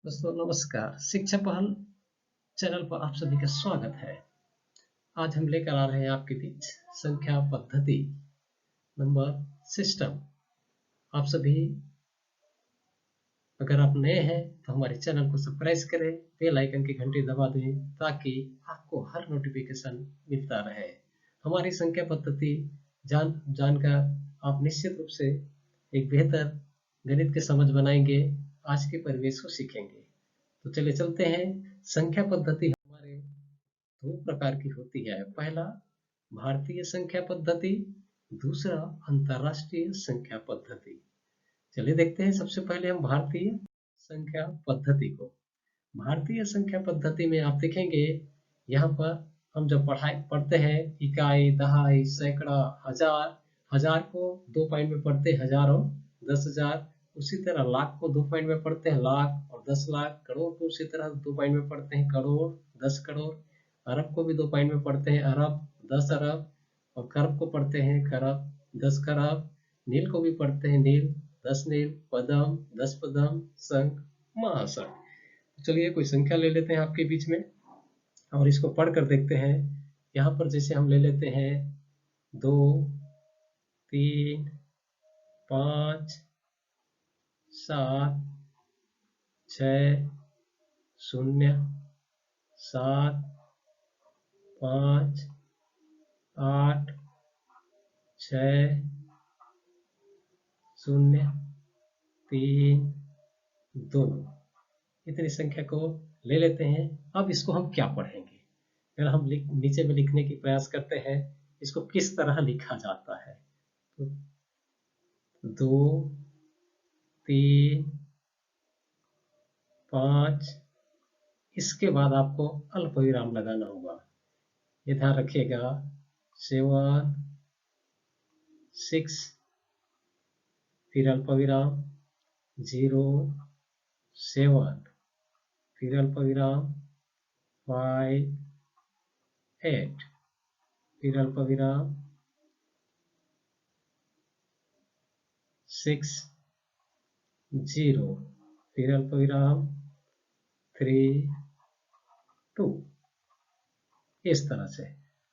दोस्तों नमस्कार। शिक्षा पहल चैनल पर आप सभी का स्वागत है। आज हम लेकर आ रहे हैं आपके बीच संख्या पद्धति नंबर सिस्टम। आप सभी अगर आप नए हैं तो हमारे चैनल को सब्सक्राइब करें, बेल आइकन की घंटी दबा दें ताकि आपको हर नोटिफिकेशन मिलता रहे। हमारी संख्या पद्धति जानकर आप निश्चित रूप से एक बेहतर गणित की समझ बनाएंगे, आज के परिवेश को सीखेंगे। तो चलिए चलते हैं। संख्या पद्धति हमारे दो प्रकार की होती है। पहला भारतीय संख्या पद्धति, दूसरा अंतरराष्ट्रीय संख्या पद्धति। चलिए देखते हैं। सबसे पहले हम भारतीय संख्या पद्धति को। भारतीय संख्या पद्धति में आप देखेंगे यहाँ पर हम जब पढ़ते हैं इकाई, दहाई, सैकड़ा, हजार, हजार को 2 पॉइंट में पढ़ते हैं हजारों, 10,000। उसी तरह लाख को 2 पॉइंट में पढ़ते हैं लाख और 10 लाख। करोड़ को उसी तरह 2 पॉइंट में पढ़ते हैं करोड़, 10 करोड़। अरब को भी 2 पॉइंट में पढ़ते हैं अरब, 10 अरब। और खरब को पढ़ते हैं खरब, 10 खरब। नील को भी पढ़ते हैं नील, 10 नील। पदम, 10 पदम। शंख, महाशंख। चलिए कोई संख्या ले लेते हैं आपके बीच में और इसको पढ़ कर देखते हैं। यहाँ पर जैसे हम ले लेते हैं 2, 3, 5, 7, 6, 0, 7, 5, 8, 6, 0, 3, 2। इतनी संख्या को ले लेते हैं। अब इसको हम क्या पढ़ेंगे? फिर हम नीचे में लिखने की प्रयास करते हैं इसको किस तरह लिखा जाता है। तो 2, 3, 5, इसके बाद आपको अल्प विराम लगाना होगा। ये ध्यान रखिएगा। 7, 6, फिर अल्प विराम, 0, 7, फिर अल्प विराम, 5, 8, फिर अल्प विराम, 6, 0, फिर अल्प विराम, 3, 2। इस तरह से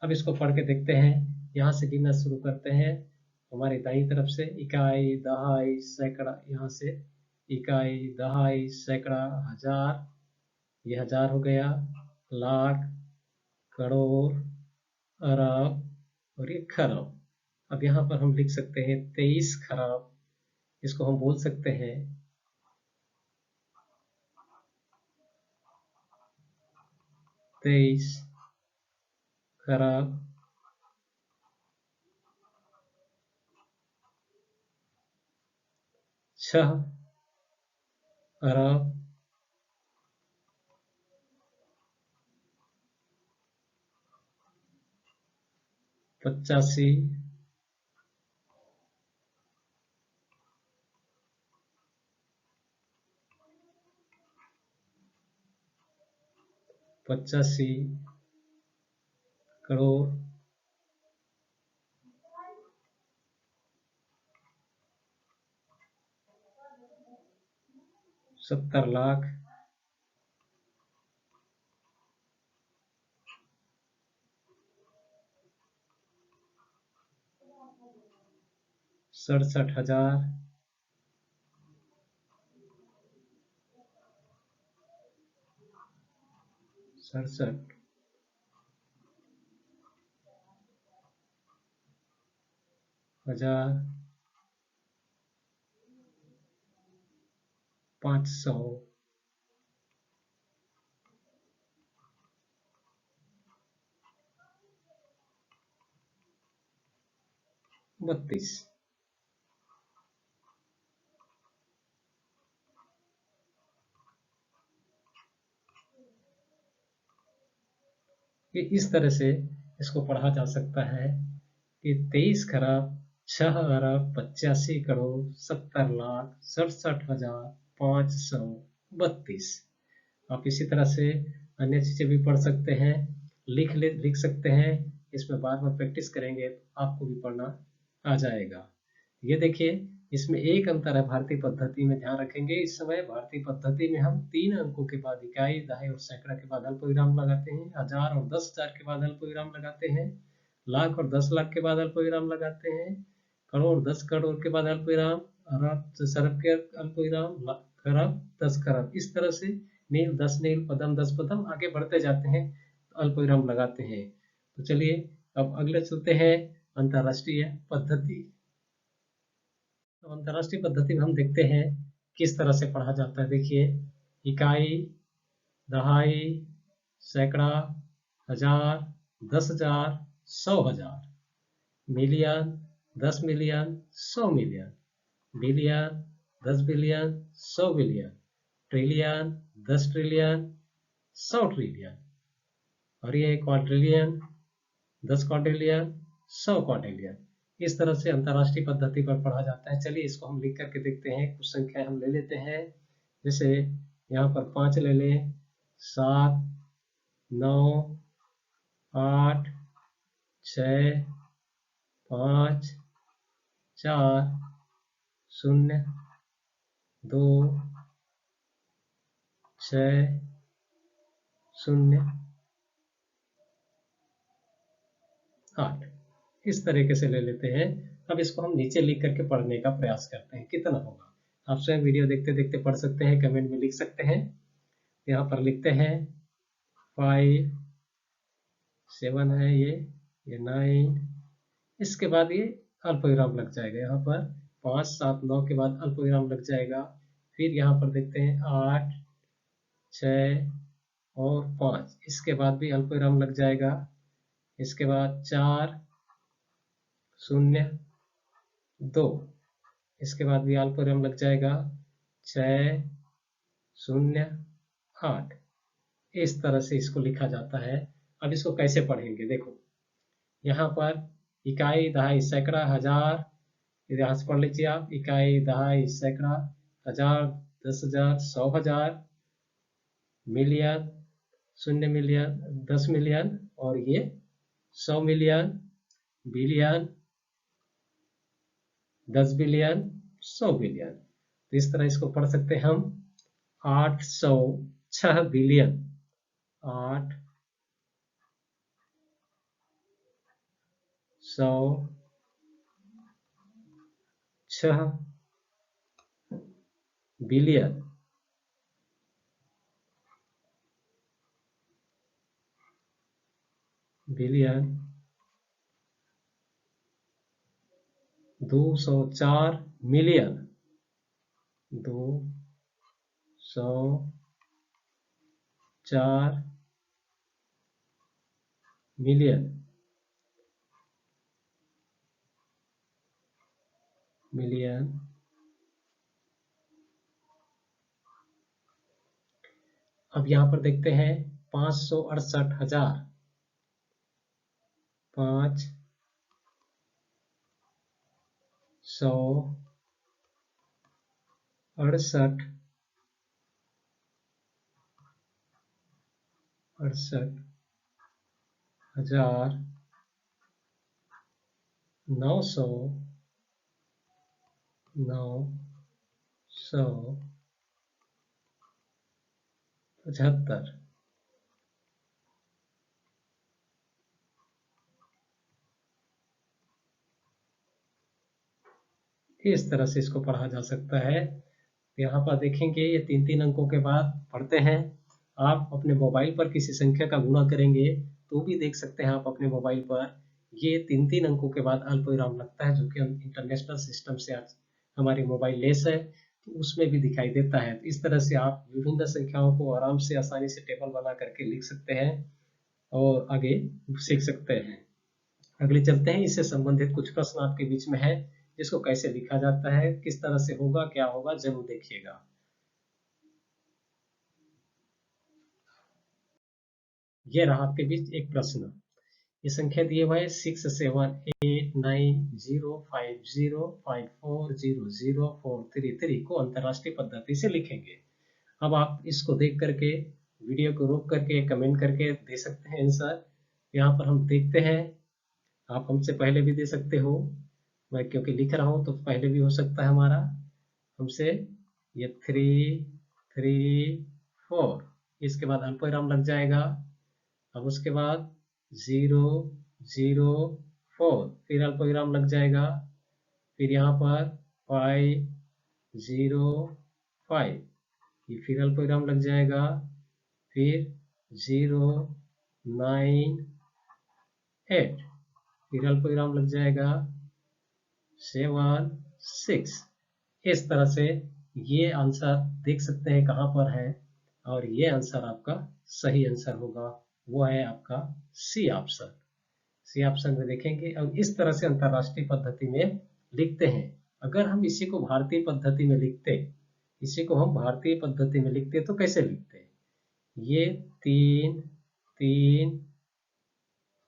अब इसको पढ़ के देखते हैं। यहाँ से गिनना शुरू करते हैं। हमारी दाईं तरफ से इकाई, दहाई, सैकड़ा। यहाँ से इकाई, दहाई, सैकड़ा, हजार। ये हजार हो गया। लाख, करोड़, अरब और ये खरब। अब यहाँ पर हम लिख सकते हैं 23 खरब। इसको हम बोल सकते हैं 23 खरब, 6 अरब, 85, 85 करोड़, 70 लाख, 67,000, 67 हजार, 500, 32। कि इस तरह से इसको पढ़ा जा सकता है कि 23 खरब, 6 अरब, 85 करोड़, 70 लाख, 67,532। आप इसी तरह से अन्य चीजें भी पढ़ सकते हैं, लिख सकते हैं। इसमें बार बार प्रैक्टिस करेंगे तो आपको भी पढ़ना आ जाएगा। ये देखिए इसमें एक अंतर है भारतीय पद्धति में, ध्यान रखेंगे। इस समय भारतीय पद्धति में हम 3 अंकों के बाद इकाई, दहाई और सैकड़ा के बाद अल्पविराम लगाते हैं, 1000 और 10,000 के बाद अल्पविराम लगाते हैं, लाख और 10 लाख के बाद अल्पविराम लगाते हैं, करोड़ 10 करोड़ के बाद अल्पविराम, अरब सरब के अल्पविराम, खरब 10 खरब, इस तरह से नील 10 नील, पदम 10 पदम, आगे बढ़ते जाते हैं, अल्पविराम लगाते हैं। तो चलिए अब अगले चलते हैं अंतरराष्ट्रीय पद्धति। तो अंतरराष्ट्रीय पद्धति में हम देखते हैं किस तरह से पढ़ा जाता है। देखिए, इकाई, दहाई, सैकड़ा, 1000, 10,000, 100,000, million, 10 million, 100 million, billion, 10 billion, 100 billion, trillion, 10 trillion, 100 trillion, और ये क्वाड्रिलियन, 10 क्वाड्रिलियन, 100 क्वाड्रिलियन। इस तरह से अंतरराष्ट्रीय पद्धति पर पढ़ा जाता है। चलिए इसको हम लिख करके देखते हैं। कुछ संख्या हम ले लेते हैं, जैसे यहाँ पर 5 ले लें, 7, 9, 8, 6, 5, 4, 0, 2, 6, 0, 8, इस तरीके से ले लेते हैं। अब इसको हम नीचे लिख करके पढ़ने का प्रयास करते हैं, कितना होगा। आप स्वयं वीडियो देखते देखते पढ़ सकते हैं, कमेंट में लिख सकते हैं। यहाँ पर लिखते हैं 5, 7 है ये 9, इसके बाद ये अल्पविराम लग जाएगा। यहाँ पर 5, 7, 9 के बाद अल्पविराम लग जाएगा। फिर यहाँ पर देखते हैं 8, 6 और 5, इसके बाद भी अल्पविराम लग जाएगा। इसके बाद 4, 0, 2, इसके बाद भी अल्पविराम लग जाएगा। 6, 0, 8, इस तरह से इसको लिखा जाता है। अब इसको कैसे पढ़ेंगे, देखो यहाँ पर इकाई, दहाई, सैकड़ा, 1000, यहाँ से पढ़ लीजिए आप, इकाई, दहाई, सैकड़ा, 1000, 10,000, 100,000, मिलियन, 0 मिलियन, 10 मिलियन, और ये 100 मिलियन, बिलियन, 10 बिलियन, 100 बिलियन। तो इस तरह इसको पढ़ सकते हैं हम। 806 billion, 806 billion, billion, 204 million, 204 million, million. अब यहाँ पर देखते हैं 568,000, 568,975। इस तरह से इसको पढ़ा जा सकता है। यहाँ पर देखेंगे ये 3-3 अंकों के बाद पढ़ते हैं। आप अपने मोबाइल पर किसी संख्या का गुणा करेंगे तो भी देख सकते हैं आप अपने मोबाइल पर, ये 3-3 अंकों के बाद अल्पविराम लगता है, जो कि इंटरनेशनल सिस्टम से आज हमारी मोबाइल लेस है, तो उसमें भी दिखाई देता है। इस तरह से आप विभिन्न संख्याओं को आराम से, आसानी से टेबल बना करके लिख सकते हैं और आगे सीख सकते हैं। अगले चलते हैं, इससे संबंधित कुछ प्रश्न आपके बीच में है, जिसको कैसे लिखा जाता है, किस तरह से होगा, क्या होगा, जरूर देखिएगा। ये रहा आपके बीच एक प्रश्न। ये संख्या दिए हुआ है 67890505400433 को अंतरराष्ट्रीय पद्धति से लिखेंगे। अब आप इसको देख करके, वीडियो को रोक करके कमेंट करके दे सकते हैं आंसर। यहाँ पर हम देखते हैं, आप हमसे पहले भी दे सकते हो, मैं क्योंकि लिख रहा हूँ तो पहले भी हो सकता है हमारा हमसे ये 3 3 4, इसके बाद अल्पविराम लग जाएगा। अब उसके बाद 0 0 4, फिर अल्पविराम लग जाएगा। फिर यहाँ पर 5 0 5, ये फिर अल्पविराम लग जाएगा। फिर 0 9 8, फिर अल्पविराम लग जाएगा। 7 6, इस तरह से ये आंसर देख सकते हैं कहाँ पर है, और ये आंसर आपका सही आंसर होगा, वो है आपका सी ऑप्शन। सी ऑप्शन में देखेंगे। अब इस तरह से अंतरराष्ट्रीय पद्धति में लिखते हैं। अगर हम इसी को भारतीय पद्धति में लिखते, इसी को हम भारतीय पद्धति में लिखते तो कैसे लिखते? ये 3 3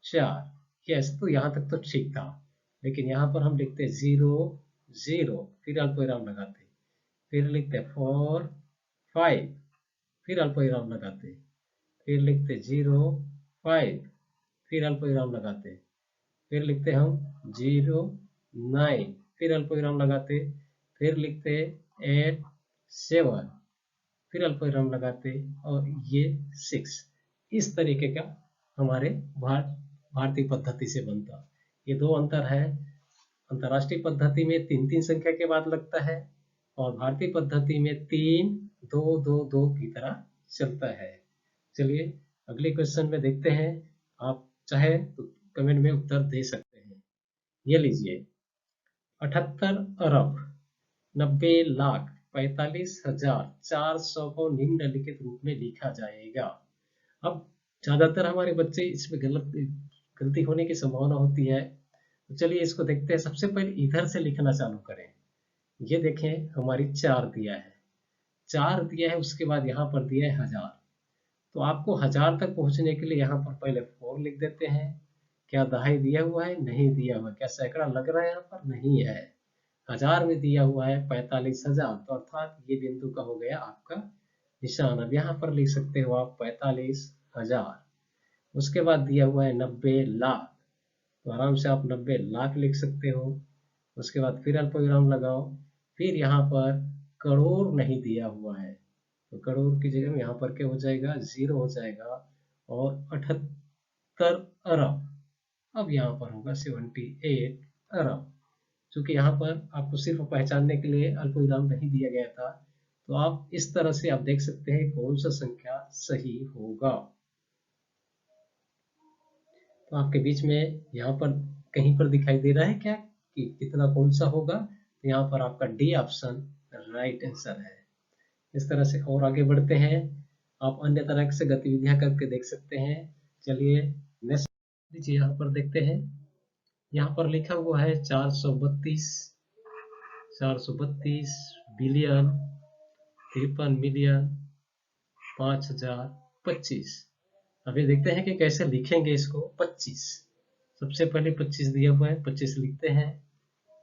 4, यस, तो यहाँ तक तो ठीक था। लेकिन यहाँ पर हम लिखते 0 0, फिर अल्पविराम लगाते, फिर लिखते 4 5, फिर अल्पविराम लगाते, फिर लिखते 0 5, फिर अल्पविराम लगाते, फिर लिखते हम 0 9, फिर अल्पविराम लगाते, फिर लिखते 8 7, फिर अल्पविराम लगाते, और ये 6। इस तरीके का हमारे भारतीय पद्धति से बनता। ये दो अंतर है। अंतरराष्ट्रीय पद्धति में 3 3 संख्या के बाद लगता है, और भारतीय पद्धति में 3 2 2 2 की तरह चलता है। चलिए अगले क्वेश्चन में देखते हैं। आप चाहे तो कमेंट में उत्तर दे सकते हैं। ये लीजिए, 78 अरब 90 लाख 45,400 को निम्नलिखित रूप में लिखा जाएगा। अब ज्यादातर हमारे बच्चे इसमें गलती होने की संभावना होती है, तो चलिए इसको देखते हैं। सबसे पहले इधर से लिखना चालू करें। ये देखें, हमारी 4 दिया है, 4 दिया है, उसके बाद यहाँ पर दिया है 1000। तो आपको 1000 तक पहुंचने के लिए यहाँ पर पहले 4 लिख देते हैं। क्या दहाई दिया हुआ है? नहीं दिया हुआ। क्या सैकड़ा लग रहा है यहाँ पर? नहीं है। 1000 में दिया हुआ है 45,000, तो अर्थात ये बिंदु का हो गया आपका निशान। अब यहाँ पर लिख सकते हो आप 45,000। उसके बाद दिया हुआ है 90 लाख, तो आराम से आप 90 लाख लिख सकते हो। उसके बाद फिर अल्पविराम लगाओ। फिर यहाँ पर करोड़ नहीं दिया हुआ है, तो करोड़ की जगह में यहाँ पर क्या हो जाएगा? 0 हो जाएगा। और 78 अरब, अब यहाँ पर होगा 78 अरब। चूंकि यहाँ पर आपको सिर्फ पहचानने के लिए अल्पविराम नहीं दिया गया था, तो आप इस तरह से आप देख सकते हैं कौन सा संख्या सही होगा। तो आपके बीच में यहाँ पर कहीं पर दिखाई दे रहा है क्या कि कितना कौन सा होगा? तो यहाँ पर आपका डी ऑप्शन राइट आंसर है। इस तरह से और आगे बढ़ते हैं। आप अन्य तरह से गतिविधियां करके देख सकते हैं। चलिए नेक्स्ट यहाँ पर देखते हैं। यहाँ पर लिखा हुआ है 432 बिलियन 53 मिलियन 5025। अभी देखते हैं कि कैसे लिखेंगे इसको। 25, सबसे पहले 25 दिया हुआ है, 25 लिखते हैं।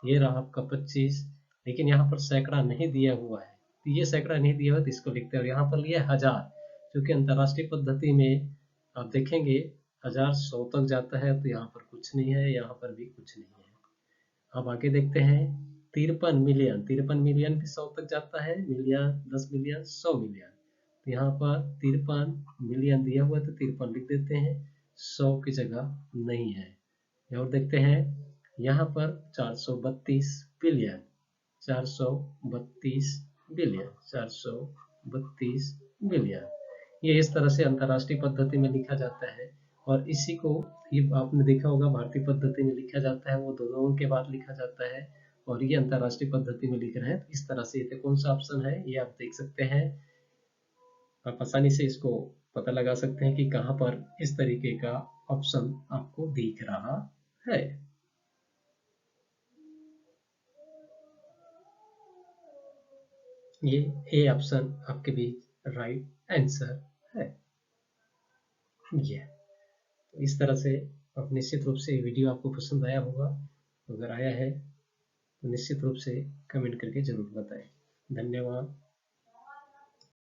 ये रहा आपका 25, लेकिन यहाँ पर सैकड़ा नहीं दिया हुआ है, तो ये सैकड़ा नहीं दिया हुआ तो इसको लिखते हैं। और यहाँ पर लिया 1000, क्योंकि अंतरराष्ट्रीय पद्धति में आप देखेंगे 1000 100 तक जाता है, तो यहाँ पर कुछ नहीं है, यहाँ पर भी कुछ नहीं है। अब आगे देखते हैं 53 मिलियन, 53 मिलियन भी 100 तक जाता है, मिलियन 10 मिलियन 100 मिलियन, तो यहाँ पर 53 मिलियन दिया हुआ है तो 53 लिख देते हैं, 100 की जगह नहीं है। और देखते हैं यहाँ पर 432 बिलियन 432 बिलियन 432 बिलियन, ये इस तरह से अंतरराष्ट्रीय पद्धति में लिखा जाता है। और इसी को ये आपने देखा होगा भारतीय पद्धति में लिखा जाता है, वो दोनों के बाद लिखा जाता है, और ये अंतरराष्ट्रीय पद्धति में लिख रहे हैं। इस तरह से ये कौन सा ऑप्शन है ये आप देख सकते हैं। आप आसानी से इसको पता लगा सकते हैं कि कहाँ पर इस तरीके का ऑप्शन आपको दिख रहा है। ये ए ऑप्शन आपके भी राइट आंसर है। ये तो इस तरह से अब निश्चित रूप से वीडियो आपको पसंद आया होगा। अगर आया है तो निश्चित रूप से कमेंट करके जरूर बताएं। धन्यवाद।